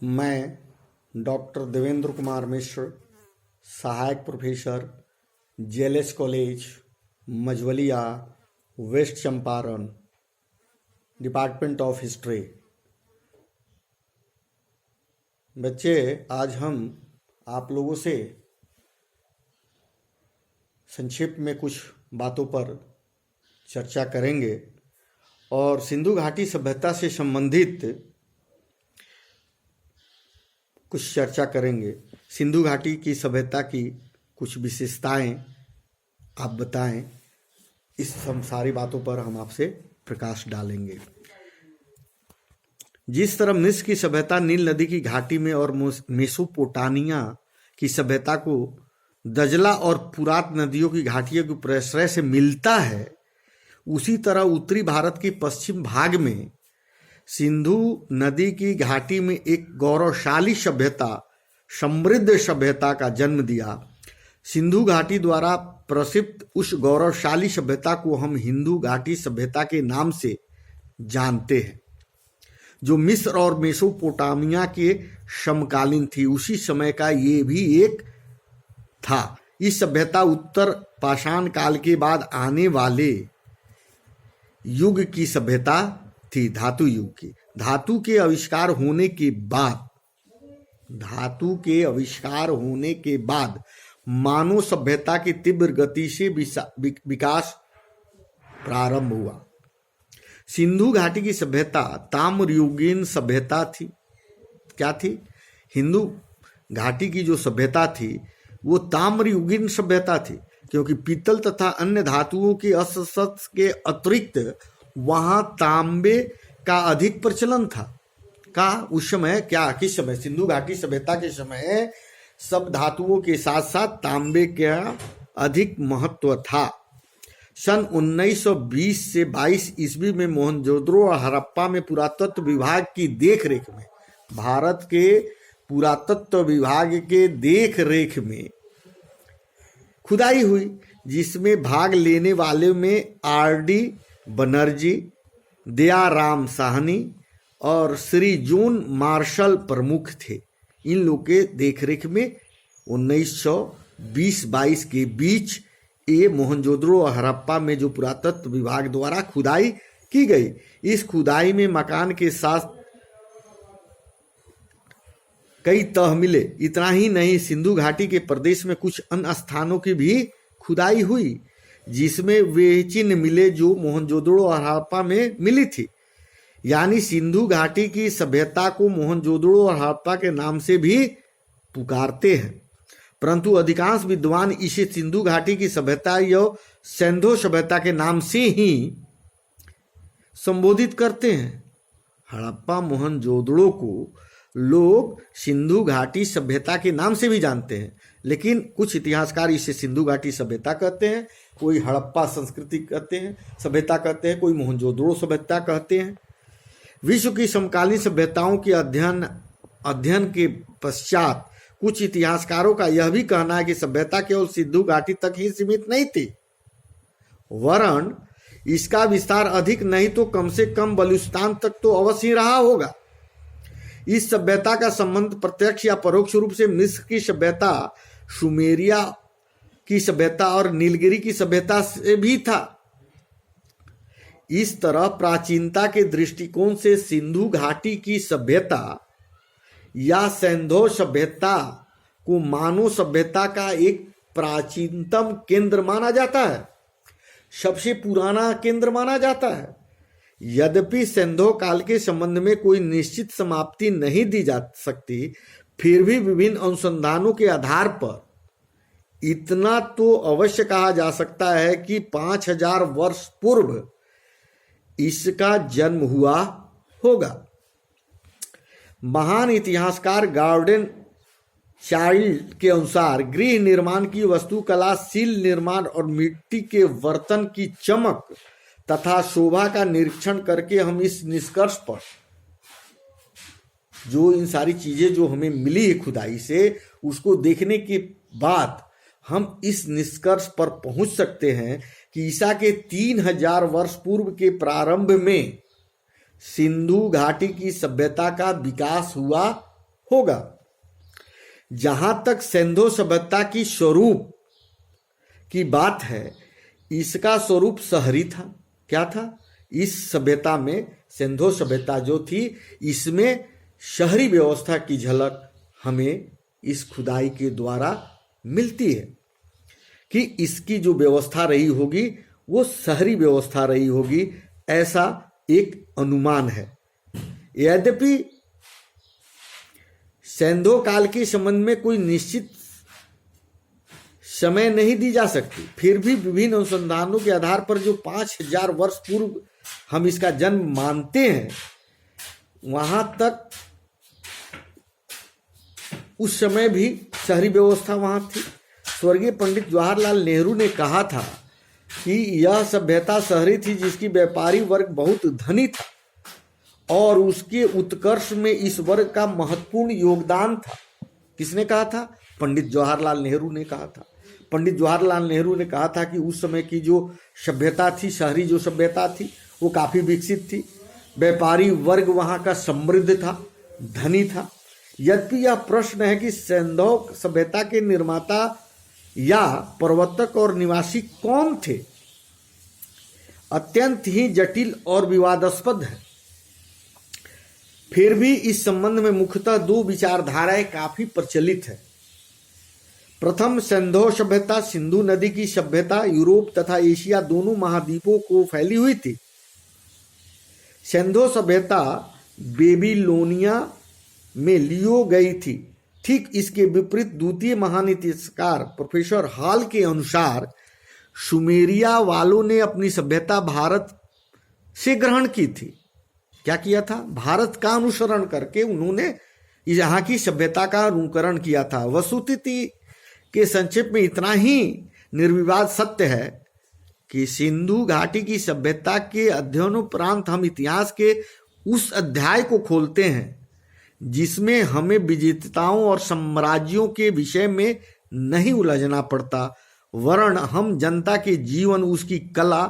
मैं डॉक्टर देवेंद्र कुमार मिश्र, सहायक professor, JLS college Majhauliya, West Champaran, department of history. बच्चे, आज हम आप लोगों से संक्षिप्त में कुछ बातों पर चर्चा करेंगे और सिंधु घाटी सभ्यता से संबंधित कुछ चर्चा करेंगे। सिंधु घाटी की सभ्यता की कुछ विशेषताएं आप बताएं। इस सारी बातों पर हम आपसे प्रकाश डालेंगे। जिस तरह मिस्र की सभ्यता नील नदी की घाटी में और मेसोपोटामिया की सभ्यता को दजला और फुरात नदियों की घाटियों के प्रश्रय से मिलता है, उसी तरह उत्तरी भारत के पश्चिम भाग में सिंधु नदी की घाटी में एक गौरवशाली सभ्यता, समृद्ध सभ्यता का जन्म दिया। सिंधु घाटी द्वारा प्रसिद्ध उस गौरवशाली सभ्यता को हम हिंदू घाटी सभ्यता के नाम से जानते हैं, जो मिस्र और मेसोपोटामिया के समकालीन थी। उसी समय का ये भी एक था। इस सभ्यता उत्तर पाषाण काल के बाद आने वाले युग की सभ्यता थी, धातु युग की। धातु के आविष्कार होने के बाद मानव सभ्यता की तीव्र गति से विकास प्रारंभ हुआ। सिंधु घाटी की सभ्यता ताम्रयुगीन सभ्यता थी। क्या थी? हिंदू घाटी की जो सभ्यता थी वो ताम्रयुगीन सभ्यता थी, क्योंकि पीतल तथा अन्य धातुओं के अस्त्र के अतिरिक्त वहां तांबे का अधिक प्रचलन था। उस समय किस समय? सिंधु घाटी सभ्यता के समय सब धातुओं के साथ साथ तांबे का अधिक महत्व था। सन 1920 से 22 ईस्वी में मोहनजोदड़ो और हड़प्पा में पुरातत्व विभाग की देखरेख में, भारत के पुरातत्व विभाग के देखरेख में खुदाई हुई, जिसमें भाग लेने वाले में आर.डी. बनर्जी, दयाराम साहनी और श्री जॉन मार्शल प्रमुख थे। इन लोग के देखरेख में 1920-22 के बीच ये मोहनजोदड़ो और हड़प्पा में जो पुरातत्व विभाग द्वारा खुदाई की गई, इस खुदाई में मकान के साथ कई तह मिले। इतना ही नहीं, सिंधु घाटी के प्रदेश में कुछ अन्य स्थानों की भी खुदाई हुई, जिसमें वे चिन्ह मिले जो मोहनजोदड़ो और हड़प्पा में मिली थी। यानी सिंधु घाटी की सभ्यता को मोहनजोदड़ो और हड़प्पा के नाम से भी पुकारते हैं, परंतु अधिकांश विद्वान इसे सिंधु घाटी की सभ्यता या सिंधो सभ्यता के नाम से ही संबोधित करते हैं। हड़प्पा मोहनजोदड़ो को लोग सिंधु घाटी सभ्यता के नाम से भी जानते हैं, लेकिन कुछ इतिहासकार इसे सिंधु घाटी सभ्यता कहते हैं, कोई हड़प्पा संस्कृति कहते हैं, सभ्यता कहते हैं, कोई मोहनजोदड़ो सभ्यता कहते हैं। विश्व की समकालीन सभ्यताओं के अध्ययन के पश्चात कुछ इतिहासकारों का यह भी कहना है कि सभ्यता केवल सिंधु घाटी तक ही सीमित नहीं थी, वरन इसका विस्तार अधिक नहीं तो कम से कम बलूचिस्तान तक तो अवश्य ही रहा होगा। इस सभ्यता का संबंध प्रत्यक्ष या परोक्ष रूप से मिस्र की सभ्यता, सुमेरिया की सभ्यता और नीलगिरी की सभ्यता से भी था। इस तरह प्राचीनता के दृष्टिकोण से सिंधु घाटी की सभ्यता या सिंधो सभ्यता को मानव सभ्यता का एक प्राचीनतम केंद्र माना जाता है, सबसे पुराना केंद्र माना जाता है। यद्यपि सिंधो काल के संबंध में कोई निश्चित समाप्ति नहीं दी जा सकती, फिर भी विभिन्न अनुसंधानों के आधार पर इतना तो अवश्य कहा जा सकता है कि 5000 वर्ष पूर्व इसका जन्म हुआ होगा। महान इतिहासकार गॉर्डन चाइल्ड के अनुसार गृह निर्माण की वस्तुकला, सील निर्माण और मिट्टी के बर्तन की चमक तथा शोभा का निरीक्षण करके हम इस निष्कर्ष पर, जो इन सारी चीजें जो हमें मिली है खुदाई से, उसको देखने के बाद हम इस निष्कर्ष पर पहुंच सकते हैं कि ईसा के 3000 वर्ष पूर्व के प्रारंभ में सिंधु घाटी की सभ्यता का विकास हुआ होगा। जहां तक सिंधु सभ्यता की स्वरूप की बात है, इसका स्वरूप शहरी था। क्या था? इस सभ्यता में, सिंधु सभ्यता जो थी, इसमें शहरी व्यवस्था की झलक हमें इस खुदाई के द्वारा मिलती है कि इसकी जो व्यवस्था रही होगी वो शहरी व्यवस्था रही होगी, ऐसा एक अनुमान है। यद्यपि सिंधु काल के संबंध में कोई निश्चित समय नहीं दी जा सकती, फिर भी विभिन्न अनुसंधानों के आधार पर जो 5000 वर्ष पूर्व हम इसका जन्म मानते हैं, वहां तक उस समय भी शहरी व्यवस्था वहां थी। स्वर्गीय पंडित जवाहरलाल नेहरू ने कहा था कि यह सभ्यता शहरी थी जिसकी व्यापारी वर्ग बहुत धनी था और उसके उत्कर्ष में इस वर्ग का महत्वपूर्ण योगदान था। किसने कहा था? पंडित जवाहरलाल नेहरू ने कहा था। पंडित जवाहरलाल नेहरू ने कहा था कि उस समय की जो सभ्यता थी, शहरी जो सभ्यता थी, वो काफी विकसित थी, व्यापारी वर्ग वहां का समृद्ध था, धनी था। यद्यपि यह प्रश्न है कि सिंधु सभ्यता के निर्माता या प्रवर्तक और निवासी कौन थे, अत्यंत ही जटिल और विवादास्पद है। फिर भी इस संबंध में मुख्यतः दो विचारधाराएं काफी प्रचलित है। प्रथम, सिंधु सभ्यता सिंधु नदी की सभ्यता यूरोप तथा एशिया दोनों महाद्वीपों को फैली हुई थी। सिंधु सभ्यता बेबीलोनिया में लियो गई थी। ठीक इसके विपरीत द्वितीय महान इतिहासकार प्रोफेसर हॉल के अनुसार सुमेरिया वालों ने अपनी सभ्यता भारत से ग्रहण की थी। क्या किया था? भारत का अनुसरण करके उन्होंने यहाँ की सभ्यता का अनुकरण किया था। वस्तुस्थिति के संक्षेप में इतना ही निर्विवाद सत्य है कि सिंधु घाटी की सभ्यता के अध्ययनोपरांत हम इतिहास के उस अध्याय को खोलते हैं जिसमें हमें विजेताओं और साम्राज्यों के विषय में नहीं उलझना पड़ता, वरन हम जनता के जीवन, उसकी कला,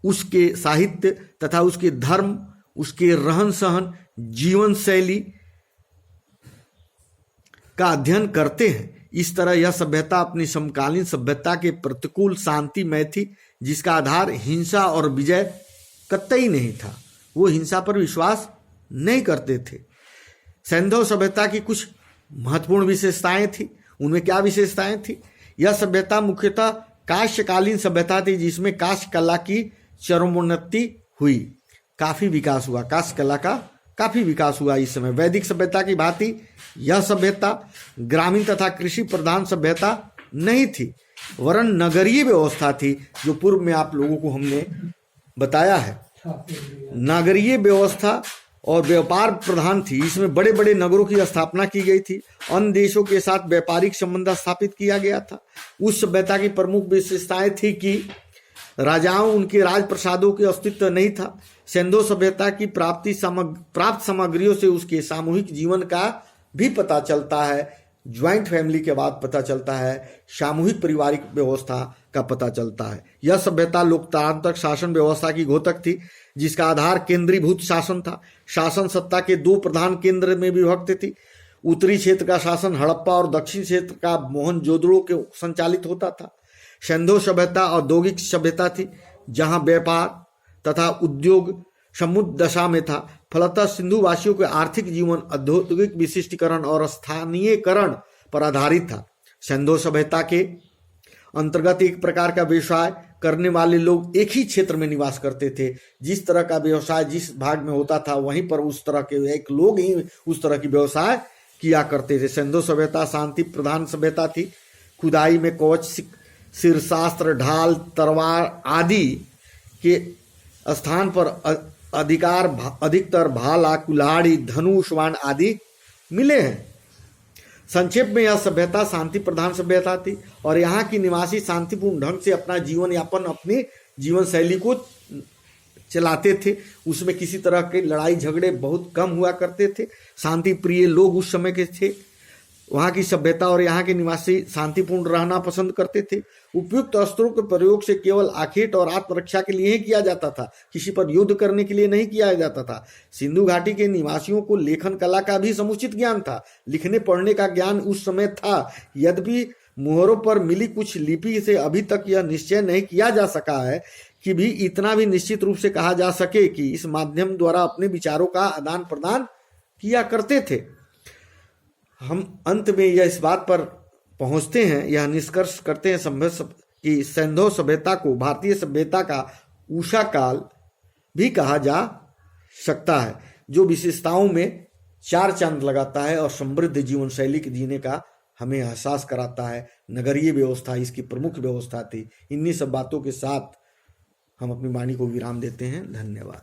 उसके साहित्य तथा उसके धर्म, उसके रहन सहन, जीवन शैली का अध्ययन करते हैं। इस तरह यह सभ्यता अपनी समकालीन सभ्यता के प्रतिकूल शांतिमय थी, जिसका आधार हिंसा और विजय कतई नहीं था। वो हिंसा पर विश्वास नहीं करते थे। सिंधु सभ्यता की कुछ महत्वपूर्ण विशेषताएं थी। उनमें क्या विशेषताएं थी? यह सभ्यता मुख्यतः कांस्यकालीन सभ्यता थी, जिसमें कांस्य कला की चरमोन्नति हुई, काफी विकास हुआ। कांस्य कला का काफी विकास हुआ इस समय। वैदिक सभ्यता की भांति यह सभ्यता ग्रामीण तथा कृषि प्रधान सभ्यता नहीं थी, वरन नगरीय व्यवस्था थी, जो पूर्व में आप लोगों को हमने बताया है। नगरीय व्यवस्था और व्यापार प्रधान थी। इसमें बड़े बड़े नगरों की स्थापना की गई थी। अन्य देशों के साथ व्यापारिक संबंध स्थापित किया गया था। उस सभ्यता की प्रमुख विशेषताएं थी कि राजाओं, उनके राजप्रसादों के अस्तित्व नहीं था। सिंधु सभ्यता की प्राप्त सामग्रियों से उसके सामूहिक जीवन का भी पता चलता है। ज्वाइंट फैमिली के बाद पता चलता है, सामूहिक पारिवारिक व्यवस्था का पता चलता है। यह सभ्यता लोकतांत्रिक शासन व्यवस्था की घोतक थी, जिसका आधार केंद्रीभूत शासन था। शासन सत्ता के दो प्रधान केंद्र में विभक्त थी। उत्तरी क्षेत्र का शासन हड़प्पा और दक्षिण क्षेत्र का मोहनजोदड़ो के संचालित होता था। सिंधु सभ्यता औद्योगिक सभ्यता थी, जहां व्यापार तथा उद्योग समुद्र दशा में था। फलतः सिंधु वासियों के आर्थिक जीवन औद्योगिक विशिष्टीकरण और स्थानीयकरण पर आधारित था। सिंधु सभ्यता के अंतर्गत एक प्रकार का व्यवसाय करने वाले लोग एक ही क्षेत्र में निवास करते थे। जिस तरह का व्यवसाय जिस भाग में होता था, वहीं पर उस तरह के एक लोग ही उस तरह की व्यवसाय किया करते थे। सिंधु सभ्यता शांति प्रधान सभ्यता थी। खुदाई में कवच, सिरशास्त्र, ढाल, तलवार आदि के स्थान पर अधिकतर भाला, कुल्हाड़ी, धनुष, बाण आदि मिले हैं। संक्षेप में यह सभ्यता शांति प्रधान सभ्यता थी और यहाँ की निवासी शांतिपूर्ण ढंग से अपना जीवन यापन, अपनी जीवन शैली को चलाते थे। उसमें किसी तरह के लड़ाई झगड़े बहुत कम हुआ करते थे। शांति प्रिय लोग उस समय के थे। वहां की सभ्यता और यहाँ के निवासी शांतिपूर्ण रहना पसंद करते थे। उपयुक्त अस्त्रों के प्रयोग से केवल आखेट और आत्मरक्षा के लिए ही किया जाता था, किसी पर युद्ध करने के लिए नहीं किया जाता था। सिंधु घाटी के निवासियों को लेखन कला का भी समुचित ज्ञान था। लिखने पढ़ने का ज्ञान उस समय था, यद्यपि मुहरों पर मिली कुछ लिपि से अभी तक यह निश्चय नहीं किया जा सका है कि भी इतना भी निश्चित रूप से कहा जा सके कि इस माध्यम द्वारा अपने विचारों का आदान प्रदान किया करते थे। हम अंत में यह इस बात पर पहुंचते हैं, यह निष्कर्ष करते हैं कि सिंधु सभ्यता को भारतीय सभ्यता का उषा काल भी कहा जा सकता है, जो विशेषताओं में चार चांद लगाता है और समृद्ध जीवन शैली के जीने का हमें एहसास कराता है। नगरीय व्यवस्था इसकी प्रमुख व्यवस्था थी। इन्हीं सब बातों के साथ हम अपनी वाणी को विराम देते हैं। धन्यवाद।